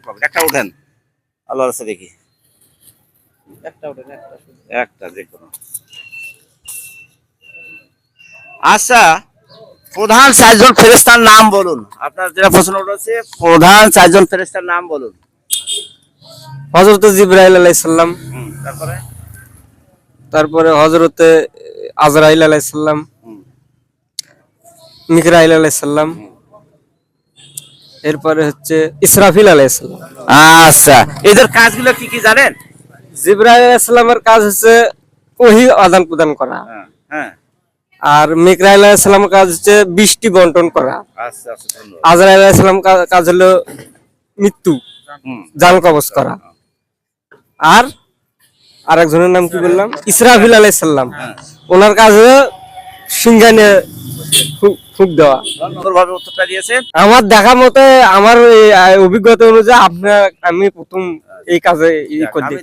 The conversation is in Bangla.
পাবেন। একটা উঠেন, আল্লাহর কাছে দেখি। একটা যে কোনো। আচ্ছা, প্রধান 4 জন ফেরেশতার নাম বলুন। আপনার যেটা প্রশ্ন উঠেছে, প্রধান 4 জন ফেরেশতার নাম বলুন। হযরত জিবরাইল আলাইহিস সালাম, তারপরে তারপরে হযরতে আজরাইল আলাইহিস সালাম, মিকরাইল আলাইহিস সালাম, এরপরে হচ্ছে ইসরাফিল আলাইহিস সালাম। আচ্ছা, এদের কাজগুলো কি কি জানেন? জিবরাইল আলাইহিস সালামের কাজ হচ্ছে ওহী আদান প্রদান করা, হ্যাঁ। আর মিকরাইল আলাইহিস সালামের কাজ হচ্ছে বৃষ্টি বন্টন করা। আচ্ছা আচ্ছা, ধন্যবাদ। আজরাইল আলাইহিস সালাম কাজ হলো মৃত্যু জান কবজ করা। আর আরেকজনের নাম কি বললাম, ইসরাফিল আলাইহিস সালাম, ওনার কাজ হলো সিংহানে ফুঁক দেওয়া। সুন্দরভাবে উত্তরটা দিয়েছেন। আমার দেখা মতে, আমার অভিজ্ঞতা অনুযায়ী আপনার আমি প্রথম এই কাজে আমি